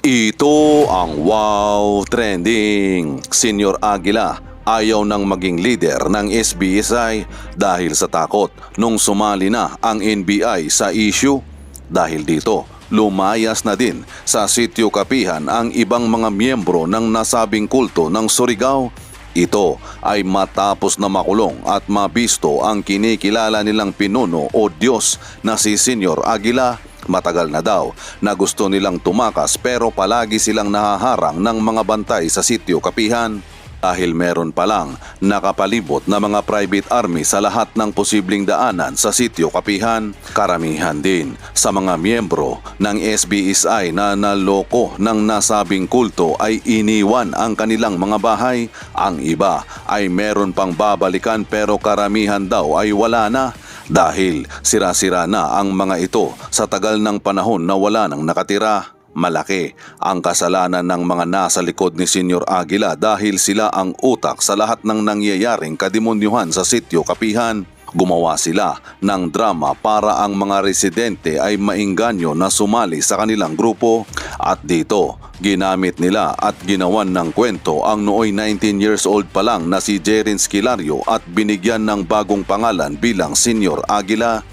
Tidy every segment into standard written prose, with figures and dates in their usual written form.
Ito ang wow trending. Senyor Agila ayaw nang maging leader ng Sbsi dahil sa takot nung sumali na ang NBI sa issue. Dahil dito, lumayas na din sa sitio Kapihan ang ibang mga miyembro ng nasabing kulto ng Surigao. Ito ay matapos na makulong at mabisto ang kinikilala nilang pinuno o Diyos na si Senyor Agila. Matagal na daw na gusto nilang tumakas pero palagi silang nahaharang ng mga bantay sa sitio Kapihan dahil meron palang nakapalibot na mga private army sa lahat ng posibleng daanan sa sitio Kapihan. Karamihan din sa mga miyembro ng Sbsi na naloko ng nasabing kulto ay iniwan ang kanilang mga bahay. Ang iba ay meron pang babalikan pero karamihan daw ay wala na. Dahil sira-sira na ang mga ito sa tagal ng panahon na wala nang nakatira. Malaki ang kasalanan ng mga nasa likod ni Senyor Agila dahil sila ang utak sa lahat ng nangyayaring kademonyuhan sa sitio Kapihan. Gumawa sila ng drama para ang mga residente ay mainganyo na sumali sa kanilang grupo at dito ginamit nila at ginawan ng kwento ang nooy 19 years old pa lang na si Jerin Skilario at binigyan ng bagong pangalan bilang Senyor Agila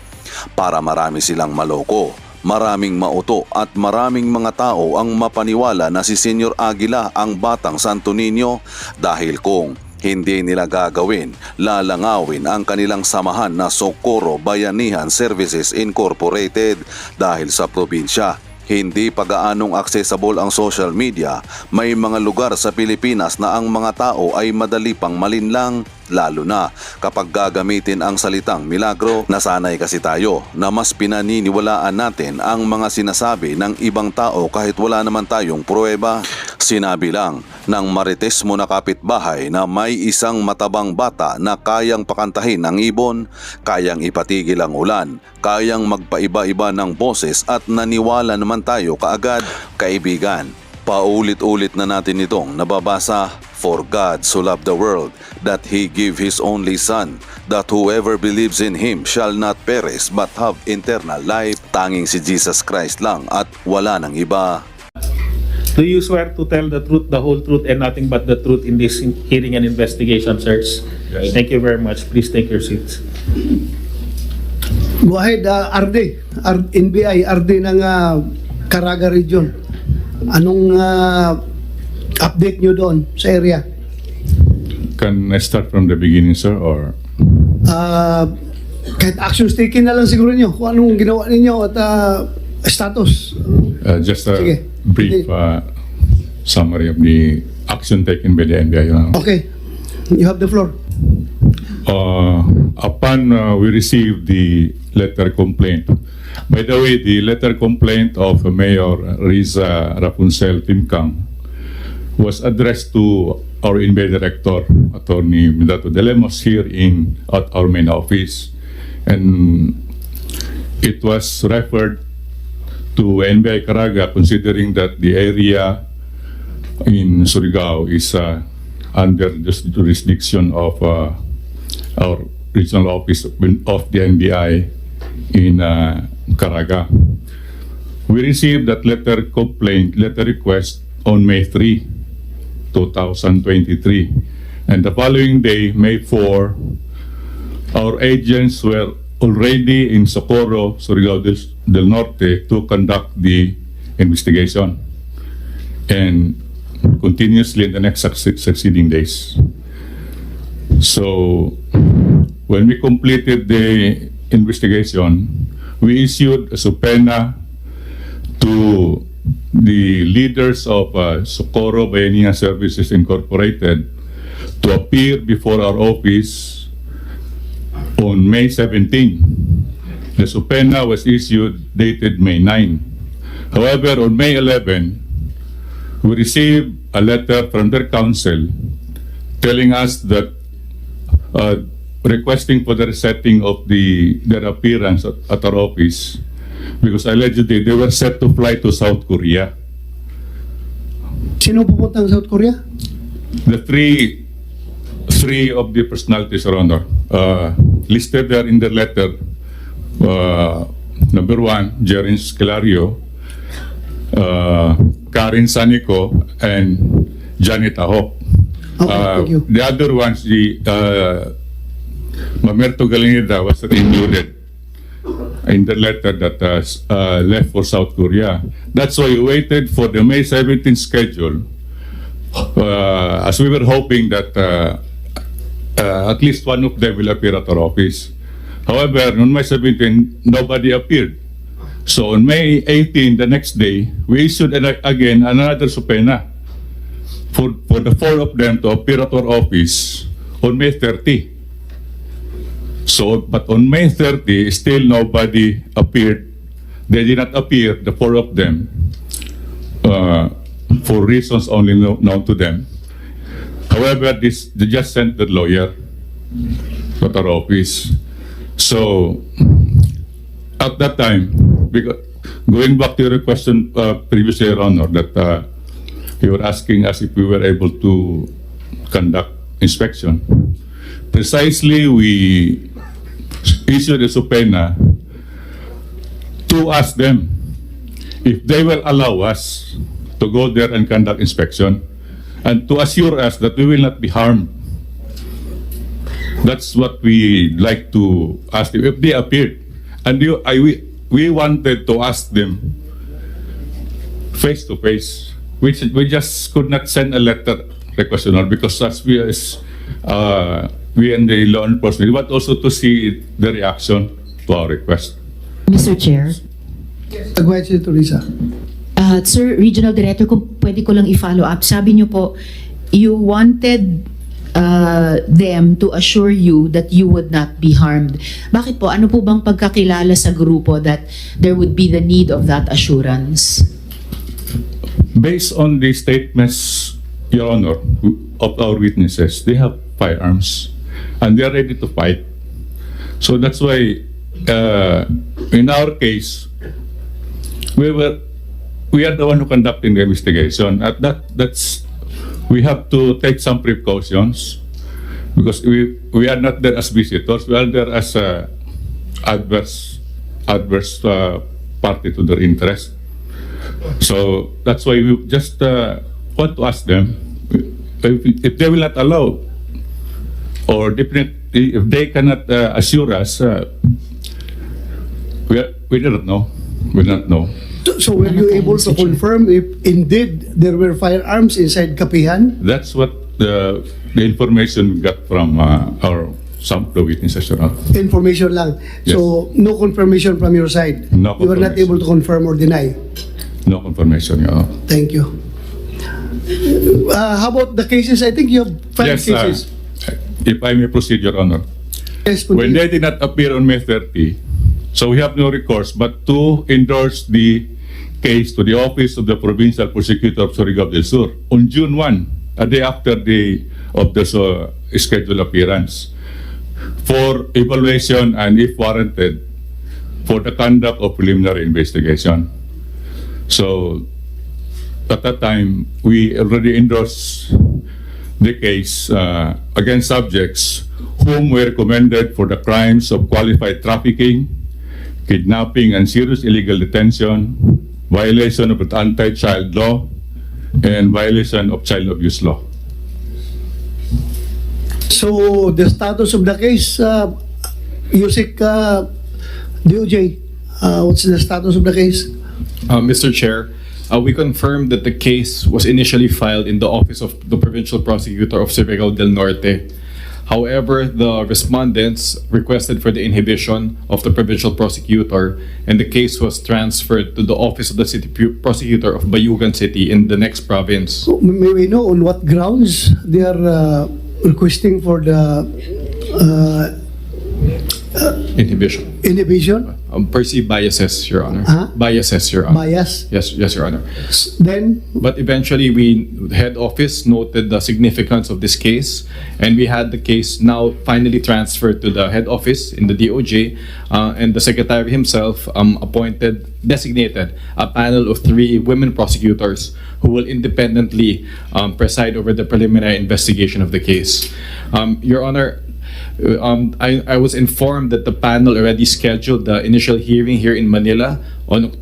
para marami silang maloko. Maraming mauto at maraming mga tao ang mapaniwala na si Senyor Agila ang batang Santo Niño dahil kung hindi nila gagawin, lalangawin ang kanilang samahan na Socorro Bayanihan Services Incorporated dahil sa probinsya. Hindi pa gaanong accessible ang social media, may mga lugar sa Pilipinas na ang mga tao ay madali pang malinlang, lalo na kapag gagamitin ang salitang milagro. Nasanay kasi tayo na mas pinaniniwalaan natin ang mga sinasabi ng ibang tao kahit wala naman tayong pruweba. Sinabi lang ng marites mo na kapitbahay na may isang matabang bata na kayang pakantahin ang ibon, kayang ipatigil ang ulan, kayang magpaiba-iba ng boses at naniwala naman tayo kaagad. Kaibigan, paulit-ulit na natin itong nababasa. For God so loved the world that He gave His only Son, that whoever believes in Him shall not perish but have eternal life. Tanging si Jesus Christ lang at wala nang iba. Do you swear to tell the truth, the whole truth, and nothing but the truth in this hearing and investigation, sirs? Yes. Thank you very much. Please take your seats. Go ahead, RD, NBI, RD ng Caraga Region. Anong update nyo doon sa area? Can I start from the beginning, sir, or? Kahit actions taken na lang siguro nyo kung anong ginawa ninyo at status. Just a Sige. brief summary of the action taken by the NBI. Okay, you have the floor. Upon we received the letter complaint, by the way, the letter complaint of Mayor Riza Rapunzel Timkang was addressed to our NBI Director, Attorney Midato de Lemos, here at our main office. And it was referred to NBI Caraga, considering that the area in Surigao is under the jurisdiction of our regional office of the NBI in Caraga. We received that letter request on May 3, 2023. And the following day, May 4, our agents were already in Socorro, Surigao del Norte to conduct the investigation and continuously in the next succeeding days. So when we completed the investigation, we issued a subpoena to the leaders of Socorro Bayanihan Services Incorporated to appear before our office on May 17. The subpoena was issued dated May 9. However, on May 11, we received a letter from their counsel telling us that requesting for the resetting of their appearance at our office because allegedly they were set to fly to South Korea. Sino pupunta ng South Korea? The three of the personalities, Your Honor, listed there in the letter. Number one, Jerin Skilario, Karen Sanico, and Janet Ahok. Okay, thank you. The other ones, the Mamerto Galinida was included in the letter that left for South Korea. That's why we waited for the May 17th schedule, as we were hoping that at least one of them will appear at our office. However, on May 17, nobody appeared. So on May 18, the next day, we issued again another subpoena for the four of them to appear at our office on May 30. So, but on May 30, still nobody appeared. They did not appear, the four of them, for reasons only known to them. However, they just sent the lawyer to our office. So, at that time, because going back to your question previously, Your Honor, that you were asking us if we were able to conduct inspection. Precisely, we issued a subpoena to ask them if they will allow us to go there and conduct inspection and to assure us that we will not be harmed. That's what we like to ask them if they appeared. And we wanted to ask them face to face. We just could not send a letter request, Your Honor, because as we and the law enforcement, we want also to see the reaction to our request. Mr. Chair. Go ahead, Senator Risa. Sir, Regional Director, kung pwede ko lang i-follow up. Sabi niyo po, you wanted them to assure you that you would not be harmed. Bakit po? Ano po bang pagkakilala sa grupo that there would be the need of that assurance? Based on the statements, Your Honor, of our witnesses, they have firearms and they are ready to fight. So that's why, in our case, we are the one who conducting the investigation. At we have to take some precautions because we are not there as visitors. We are there as adverse party to their interest. So that's why we just want to ask them if they will not allow, or definitely if they cannot assure us, we don't know. We don't know. So were you able to confirm if indeed there were firearms inside Kapihan? That's what the information we got from some of the witnesses. Information lang. So no confirmation from your side? No You were not confirmation. able to confirm or deny? No confirmation, Your Honor. Thank you. How about the cases? I think you have 5 Yes, cases. if I may proceed, Your Honor. Yes, When continue. they did not appear on May 30, so we have no recourse but to endorse the case to the Office of the Provincial Prosecutor of Surigao del Sur on June 1, a day after the scheduled appearance, for evaluation and, if warranted, for the conduct of preliminary investigation. So, at that time, we already endorsed the case against subjects whom were recommended for the crimes of qualified trafficking, kidnapping and serious illegal detention, violation of the anti-child law, and violation of child abuse law. So the status of the case, Yusik DOJ, what's the status of the case? Mr. Chair, we confirmed that the case was initially filed in the Office of the Provincial Prosecutor of Surigao del Norte. However, the respondents requested for the inhibition of the provincial prosecutor, and the case was transferred to the Office of the City Prosecutor of Bayugan City in the next province. So, may we know on what grounds they are requesting for the Inhibition. inhibition? Perceived biases, Your Honor. Huh? Biases, Your Honor. Bias? Yes, Your Honor. Then, But eventually, head office noted the significance of this case, and we had the case now finally transferred to the head office in the DOJ, and the secretary himself designated a panel of 3 women prosecutors who will independently preside over the preliminary investigation of the case. Your Honor, I was informed that the panel already scheduled the initial hearing here in Manila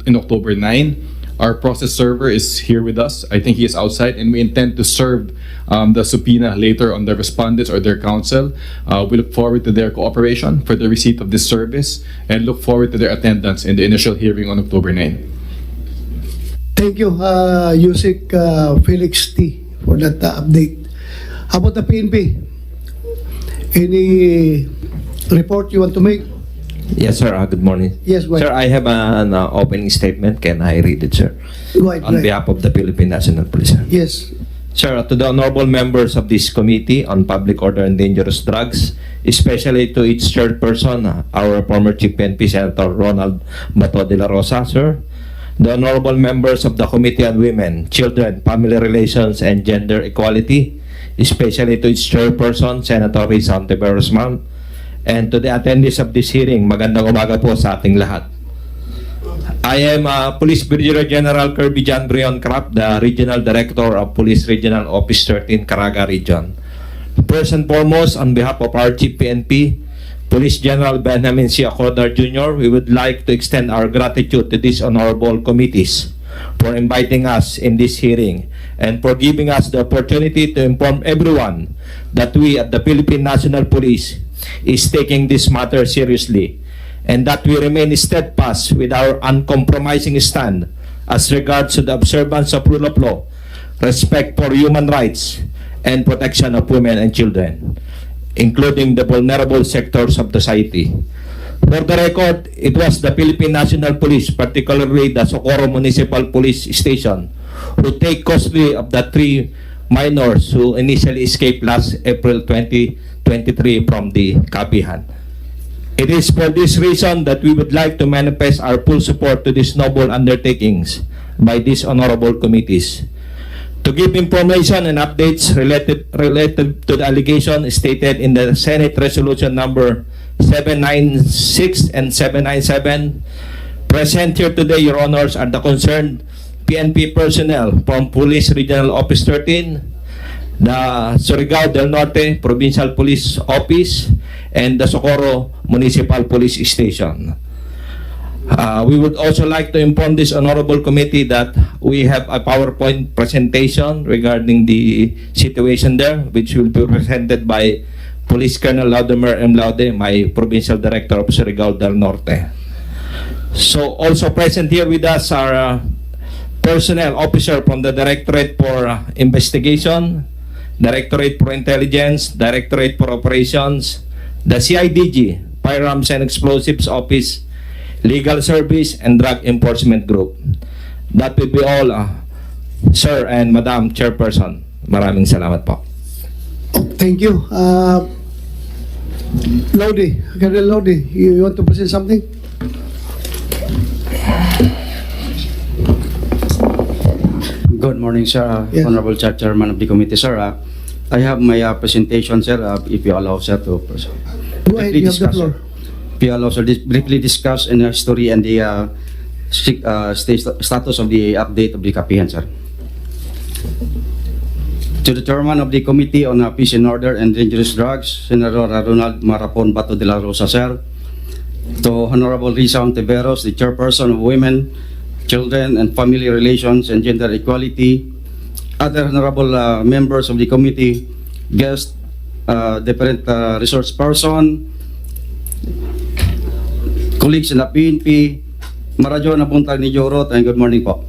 in October 9. Our process server is here with us. I think he is outside, and we intend to serve the subpoena later on the respondents or their counsel. We look forward to their cooperation for the receipt of this service and look forward to their attendance in the initial hearing on October 9. Thank you, Yusik Felix T, for that update. How about the PNP? Any report you want to make? Yes, sir. Good morning. Yes, go ahead. Sir, I have an opening statement. Can I read it, sir? Go ahead, go On ahead. behalf of the Philippine National Police, sir. Yes. Sir, to the honorable members of this Committee on Public Order and Dangerous Drugs, especially to its chairperson, our former Chief PNP Senator Ronald Bato de la Rosa, sir. The honorable members of the Committee on Women, Children, Family Relations, and Gender Equality, especially to its chairperson, Senator Risa Ontiveros, ma'am. And to the attendees of this hearing, magandang umaga po sa ating lahat. I am Police Brigadier General Kirby John Brion Crap, the Regional Director of Police Regional Office 13, Caraga Region. First and foremost, on behalf of our Chief PNP, Police General Benjamin C. Acordar Jr., we would like to extend our gratitude to these honorable committees for inviting us in this hearing and for giving us the opportunity to inform everyone that we at the Philippine National Police is taking this matter seriously and that we remain steadfast with our uncompromising stand as regards to the observance of rule of law, respect for human rights, and protection of women and children, including the vulnerable sectors of society. For the record, it was the Philippine National Police, particularly the Socorro Municipal Police Station, who take custody of the 3 minors who initially escaped last April 2023 from the Kapihan. It is for this reason that we would like to manifest our full support to these noble undertakings by these honorable committees. To give information and updates related to the allegation stated in the Senate Resolution number 796 and 797, present here today, Your Honors, are the concerned PNP personnel from Police Regional Office 13, the Surigao del Norte Provincial Police Office, and the Socorro Municipal Police Station. We would also like to inform this honorable committee that we have a PowerPoint presentation regarding the situation there, which will be presented by Police Colonel Laudemer M. Laude, my Provincial Director of Surigao del Norte. So also present here with us are personnel officer from the Directorate for Investigation, Directorate for Intelligence, Directorate for Operations, the CIDG, Firearms and Explosives Office, Legal Service, and Drug Enforcement Group. That will be all, Sir and Madam Chairperson. Maraming salamat po. Thank you. Lodi, Colonel Lodi, you want to present something? Good morning, sir. Yes. Honorable Chairman of the committee, sir. I have my presentation, sir, if you allow, sir, to Go ahead, you have the floor. If you allow, sir, briefly discuss in the history and the status of the update of the Kapihan, sir. To the Chairman of the Committee on Peace and Order and Dangerous Drugs, Senator Ronald Marapon Bato de la Rosa, sir. To Honorable Risa Ontiveros, the Chairperson of Women, Children, and Family Relations and Gender Equality, other honorable members of the committee, guests, different resource person, colleagues in the PNP, maradyo na buntag ni Jorot, and good morning po.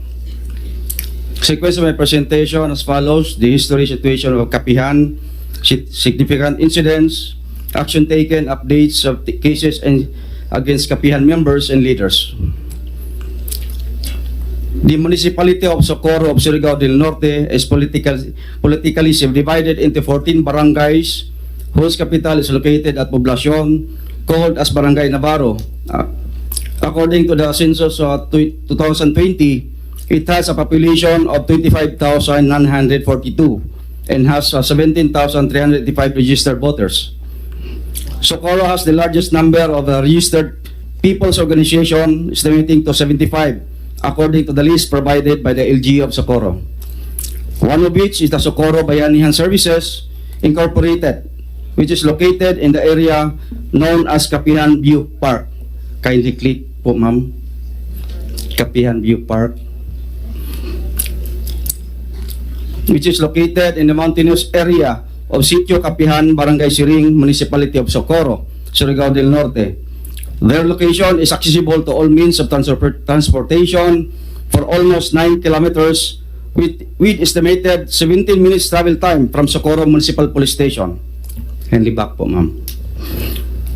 Sequence of my presentation as follows: the history situation of Kapihan, significant incidents, action taken, updates of the cases and against Kapihan members and leaders. The municipality of Socorro of Surigao del Norte is politically subdivided into 14 barangays whose capital is located at Poblacion, called as Barangay Navarro. According to the census of 2020, it has a population of 25,942 and has 17,385 registered voters. Socorro has the largest number of registered people's organization, estimating to 75, according to the list provided by the LG of Socorro. One of which is the Socorro Bayanihan Services Incorporated, which is located in the area known as Kapihan View Park. Kindly click po, ma'am. Kapihan View Park. which is located in the mountainous area of Sitio Kapihan, Barangay Siring, Municipality of Socorro, Surigao del Norte. Their location is accessible to all means of transportation for almost 9 kilometers with estimated 17 minutes travel time from Socorro Municipal Police Station. Henry back po, ma'am.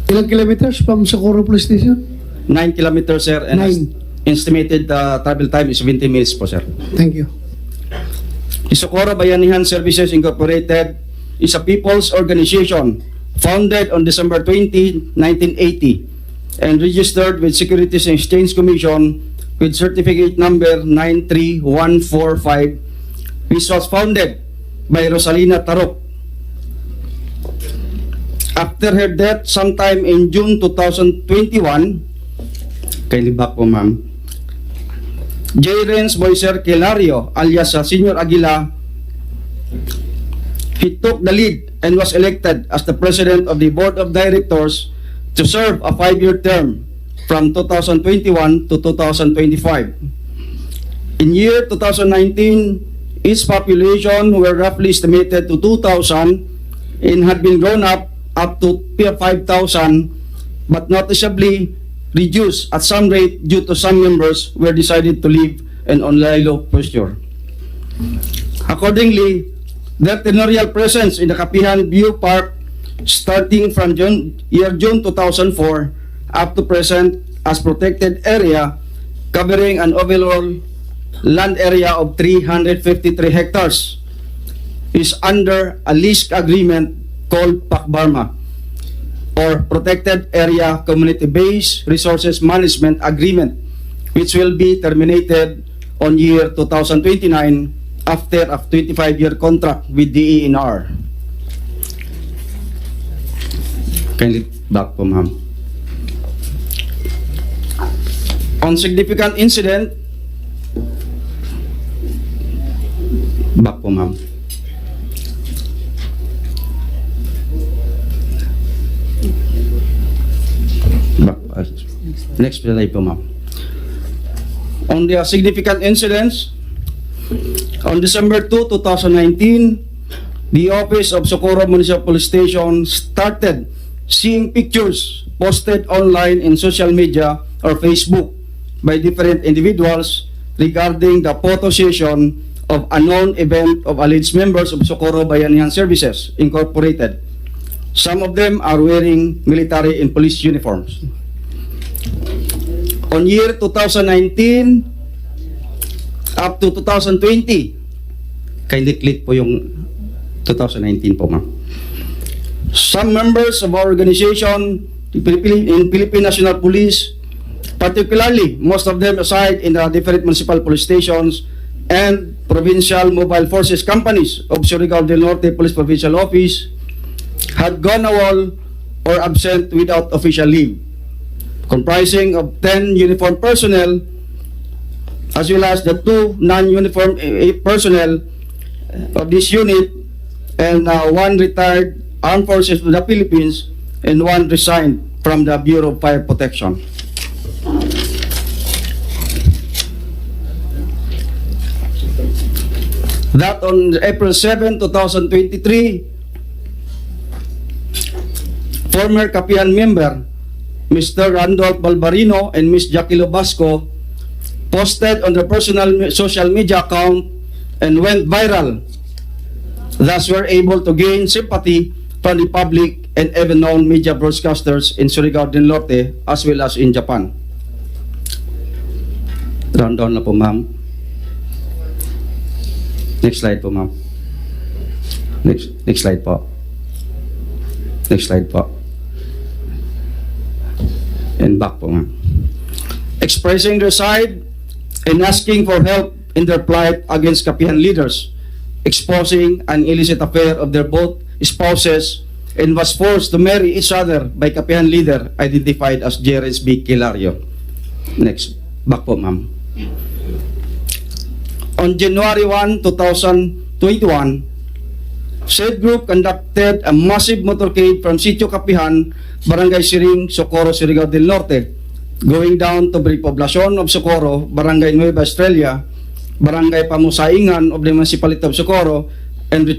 Ilang kilometers from Socorro Police Station? 9 kilometers, sir, and 9. estimated travel time is 20 minutes po, sir. Thank you. The Socorro Bayanihan Services Incorporated is a people's organization founded on December 20, 1980 and registered with Securities and Exchange Commission with certificate number 93145, which was founded by Rosalina Tarok. After her death sometime in June 2021, kindly back po, ma'am, J. Renz Boyser Kilario alias Senyor Agila, he took the lead and was elected as the president of the board of directors to serve a 5-year term from 2021 to 2025. In year 2019, its population were roughly estimated to 2,000 and had been grown up to 5,000, but noticeably reduced at some rate due to some members were decided to live in on low posture. Accordingly, their tenurial presence in the Kapihan View Park starting from June 2004 up to present as protected area covering an overall land area of 353 hectares is under a lease agreement called PACBARMA or Protected Area Community-Based Resources Management Agreement, which will be terminated on year 2029 after a 25-year contract with DENR. Kindly back po, ma'am. On significant incident, back po, ma'am. Next slide po, ma'am. On the significant incidents, on December 2, 2019, the Office of Socorro Municipal Police Station started seeing pictures posted online in social media or Facebook by different individuals regarding the photo session of a known event of alleged members of Socorro Bayanihan Services Incorporated. Some of them are wearing military and police uniforms. On year 2019 up to 2020, kindly click po yung 2019 po, ma'am. Some members of our organization in Philippine National Police, particularly most of them reside in the different municipal police stations and provincial mobile forces companies of Surigao del Norte Police Provincial Office, had gone AWOL or absent without official leave, comprising of 10 uniformed personnel as well as the 2 non-uniformed personnel of this unit and 1 retired Armed Forces of the Philippines and 1 resigned from the Bureau of Fire Protection. That on April 7, 2023, former Kapihan member Mr. Randolph Balbarino and Ms. Jackie Lobasco posted on their personal social media account and went viral. Thus were able to gain sympathy from the public and even known media broadcasters in Surigao del Norte as well as in Japan. Round down na po, ma'am. Next slide po, ma'am. Next slide po. Next slide po. And back po, ma'am. Expressing their side and asking for help in their plight against Kapihan leaders, exposing an illicit affair of their both spouses and was forced to marry each other by Kapihan leader identified as Sbsi Kilario. Next. Back po, ma'am. On January 1, 2021, said group conducted a massive motorcade from Sitio Kapihan, Barangay Siring, Socorro, Surigao del Norte, going down to the poblacion of Socorro, Barangay Nueva Estrella, Barangay Pamusaingan of the Municipality of Socorro and return